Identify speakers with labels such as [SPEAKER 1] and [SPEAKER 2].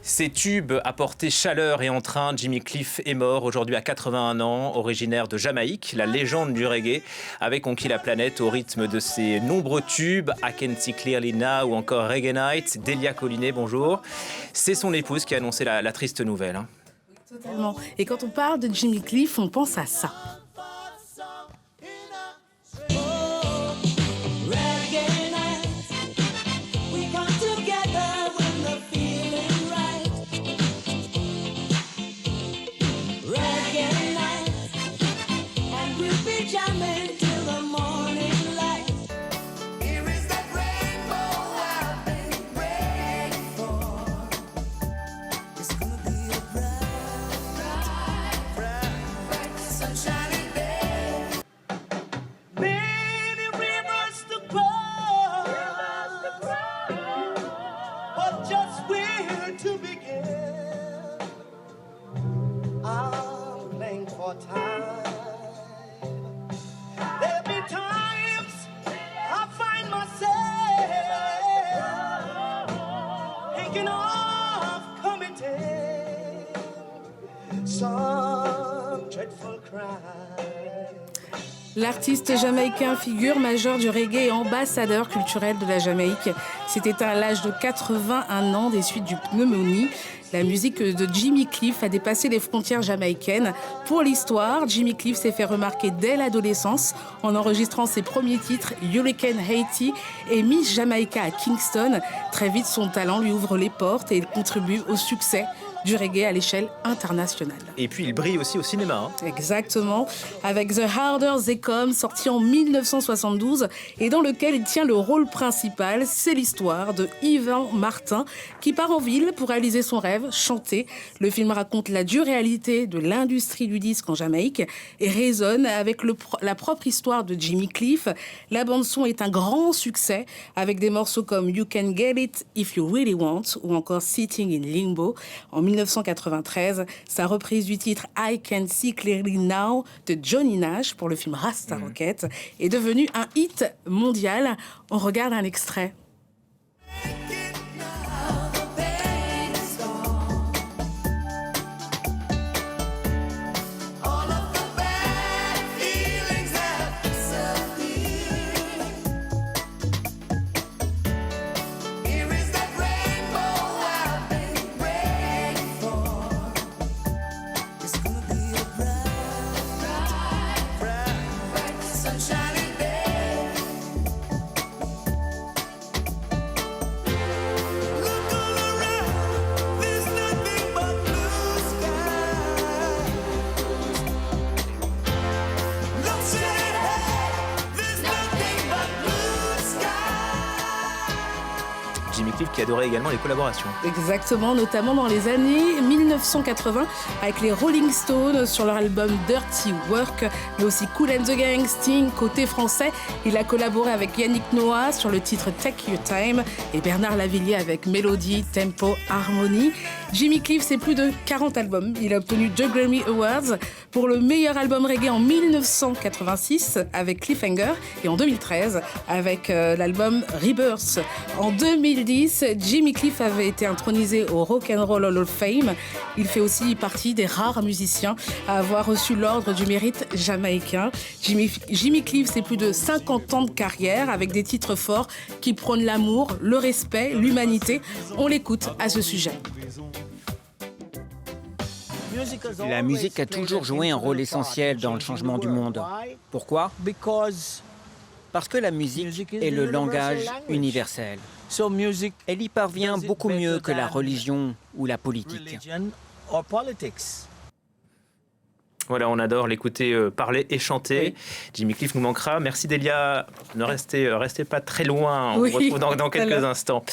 [SPEAKER 1] Ces tubes apportaient chaleur et entrain. Jimmy Cliff est mort aujourd'hui à 81 ans, originaire de Jamaïque. La légende du reggae avait conquis la planète au rythme de ses nombreux tubes, I Can See Clearly Now ou encore Reggae Night. Delia Collinet, bonjour. C'est son épouse qui a annoncé la triste nouvelle.
[SPEAKER 2] Totalement. Et quand on parle de Jimmy Cliff, on pense à ça. L'artiste jamaïcain, figure majeure du reggae et ambassadeur culturel de la Jamaïque, s'est éteint à l'âge de 81 ans des suites d'une pneumonie. La musique de Jimmy Cliff a dépassé les frontières jamaïcaines. Pour l'histoire, Jimmy Cliff s'est fait remarquer dès l'adolescence en enregistrant ses premiers titres Hurricane Haiti et Miss Jamaica à Kingston. Très vite, son talent lui ouvre les portes et il contribue au succès du reggae à l'échelle internationale.
[SPEAKER 1] Et puis il brille aussi au cinéma.
[SPEAKER 2] Exactement, avec The Harder They Come, sorti en 1972 et dans lequel il tient le rôle principal. C'est l'histoire de Yvan Martin qui part en ville pour réaliser son rêve, chanter. Le film raconte la dure réalité de l'industrie du disque en Jamaïque et résonne avec la propre histoire de Jimmy Cliff. La bande-son est un grand succès avec des morceaux comme You Can Get It If You Really Want ou encore Sitting in Limbo. En 1993, sa reprise du titre I Can See Clearly Now de Johnny Nash pour le film Rasta Rocket est devenue un hit mondial. On regarde un extrait.
[SPEAKER 1] Jimmy Cliff qui adorait également les collaborations.
[SPEAKER 2] Exactement, notamment dans les années 1980 avec les Rolling Stones sur leur album Dirty Work, mais aussi Kool and the Gang, Sting, côté français. Il a collaboré avec Yannick Noah sur le titre Take Your Time et Bernard Lavilliers avec Mélodie, Tempo, Harmonie. Jimmy Cliff, c'est plus de 40 albums. Il a obtenu 2 Grammy Awards pour le meilleur album reggae en 1986 avec Cliffhanger et en 2013 avec l'album Rebirth. En 2010, Jimmy Cliff avait été intronisé au Rock and Roll Hall of Fame. Il fait aussi partie des rares musiciens à avoir reçu l'ordre du mérite jamaïcain. Jimmy Cliff, c'est plus de 50 ans de carrière avec des titres forts qui prônent l'amour, le respect, l'humanité. On l'écoute à ce sujet.
[SPEAKER 3] La musique a toujours joué un rôle essentiel dans le changement du monde. Pourquoi ? Parce que la musique est le langage universel. Elle y parvient beaucoup mieux que la religion ou la politique.
[SPEAKER 1] Voilà, on adore l'écouter parler et chanter. Oui. Jimmy Cliff nous manquera. Merci Delia. Ne restez pas très loin. On vous retrouve dans quelques instants.